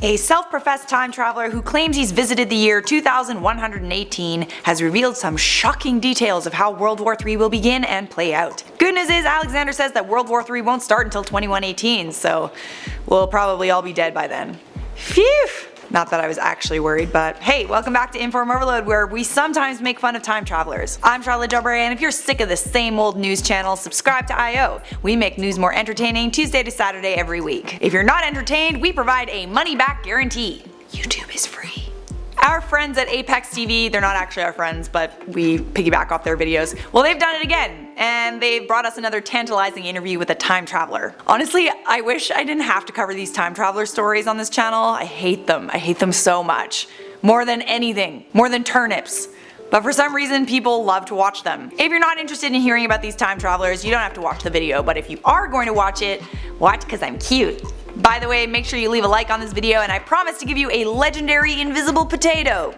A self-professed time traveler who claims he's visited the year 2118 has revealed some shocking details of how World War III will begin and play out. Good news is Alexander says that World War III won't start until 2118, so we'll probably all be dead by then. Phew! Not that I was actually worried, but hey, welcome back to InformOverload, where we sometimes make fun of time travelers. I'm Charlotte Joubert, and if you're sick of the same old news channel, subscribe to IO. We make news more entertaining Tuesday to Saturday every week. If you're not entertained, we provide a money-back guarantee. YouTube is free. Our friends at Apex TV, they're not actually our friends, but we piggyback off their videos. Well, they've done it again, and they've brought us another tantalizing interview with a time traveler. Honestly, I wish I didn't have to cover these time traveler stories on this channel. I hate them. I hate them so much. More than anything. More than turnips. But for some reason, people love to watch them. If you're not interested in hearing about these time travelers, you don't have to watch the video, but if you are going to watch it, watch because I'm cute. By the way, make sure you leave a like on this video, and I promise to give you a legendary invisible potato.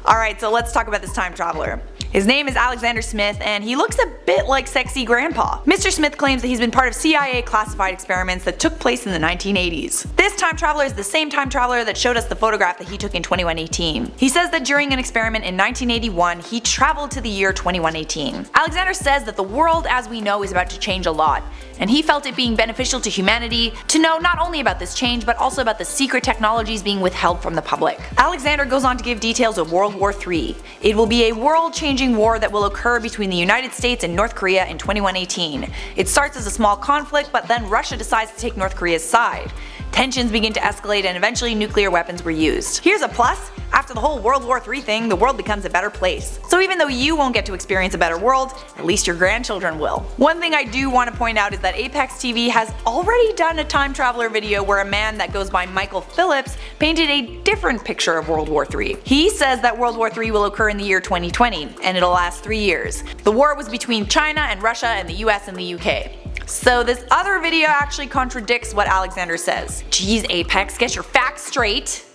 Alright, so let's talk about this time traveler. His name is Alexander Smith, and he looks a bit like sexy grandpa. Mr. Smith claims that he's been part of CIA classified experiments that took place in the 1980s. This time traveler is the same time traveler that showed us the photograph that he took in 2118. He says that during an experiment in 1981, he traveled to the year 2118. Alexander says that the world as we know is about to change a lot, and he felt it being beneficial to humanity to know not only about this change but also about the secret technologies being withheld from the public. Alexander goes on to give details of World War III. It will be a world-changing war that will occur between the United States and North Korea in 2118. It starts as a small conflict, but then Russia decides to take North Korea's side. Tensions begin to escalate and eventually nuclear weapons were used. Here's a plus: after the whole World War III thing, the world becomes a better place. So even though you won't get to experience a better world, at least your grandchildren will. One thing I do want to point out is that Apex TV has already done a time traveler video where a man that goes by Michael Phillips painted a different picture of World War III. He says that World War III will occur in the year 2020, and it'll last 3 years. The war was between China and Russia and the US and the UK. So this other video actually contradicts what Alexander says. Geez, Apex, get your facts straight.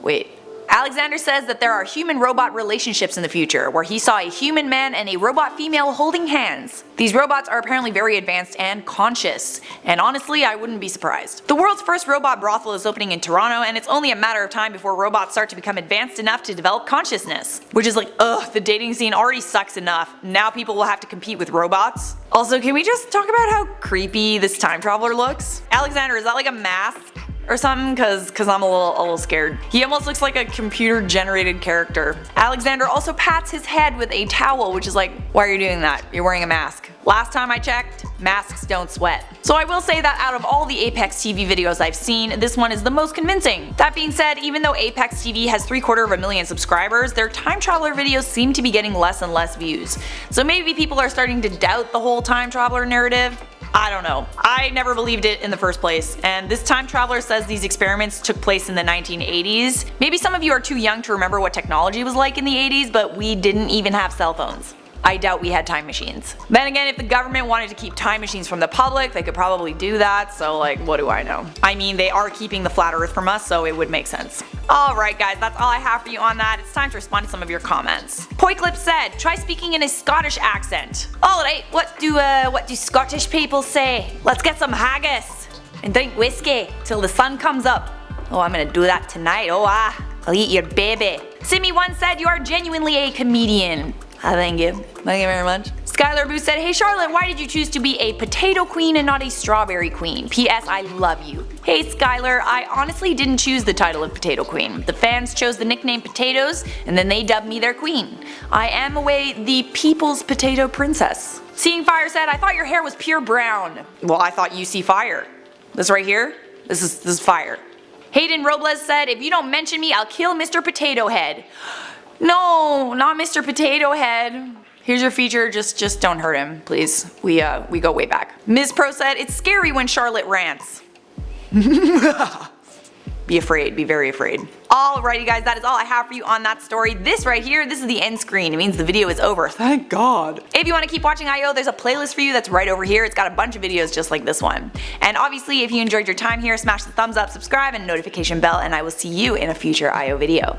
Wait. Alexander says that there are human-robot relationships in the future, where he saw a human man and a robot female holding hands. These robots are apparently very advanced and conscious, and honestly, I wouldn't be surprised. The world's first robot brothel is opening in Toronto, and it's only a matter of time before robots start to become advanced enough to develop consciousness. Which is like, ugh, the dating scene already sucks enough. Now people will have to compete with robots. Also, can we just talk about how creepy this time traveler looks? Alexander, is that like a mask or something? Cause I'm a little scared. He almost looks like a computer generated character. Alexander also pats his head with a towel, which is like, why are you doing that? You're wearing a mask. Last time I checked, masks don't sweat. So I will say that out of all the Apex TV videos I've seen, this one is the most convincing. That being said, even though Apex TV has 750,000 subscribers, their time traveler videos seem to be getting less and less views. So maybe people are starting to doubt the whole time traveler narrative. I don't know. I never believed it in the first place, and this time traveler says these experiments took place in the 1980s. Maybe some of you are too young to remember what technology was like in the 80s, but we didn't even have cell phones. I doubt we had time machines. Then again, if the government wanted to keep time machines from the public, they could probably do that, so like, what do I know? I mean, they are keeping the flat earth from us, so it would make sense. Alright guys, that's all I have for you on that. It's time to respond to some of your comments. Poyclip said, try speaking in a Scottish accent. Alright, what do Scottish people say? Let's get some haggis and drink whiskey till the sun comes up. Oh, I'm gonna do that tonight. Oh I'll eat your baby. Simi once said, you are genuinely a comedian. Thank you. Thank you very much. Skylar Boo said, hey Charlotte, why did you choose to be a potato queen and not a strawberry queen? P.S. I love you. Hey Skylar, I honestly didn't choose the title of potato queen. The fans chose the nickname potatoes and then they dubbed me their queen. I am the people's potato princess. Seeing Fire said, I thought your hair was pure brown. Well, I thought you see fire. This right here? This is fire. Hayden Robles said, if you don't mention me, I'll kill Mr. Potato Head. No, not Mr. Potato Head. Here's your feature, just don't hurt him, please. We go way back. Ms. Pro said, it's scary when Charlotte rants. Be afraid, be very afraid. Alrighty guys, that is all I have for you on that story. This right here, this is the end screen. It means the video is over, thank God. If you want to keep watching IO, there's a playlist for you that's right over here. It's got a bunch of videos just like this one. And obviously, if you enjoyed your time here, smash the thumbs up, subscribe, and notification bell, and I will see you in a future IO video.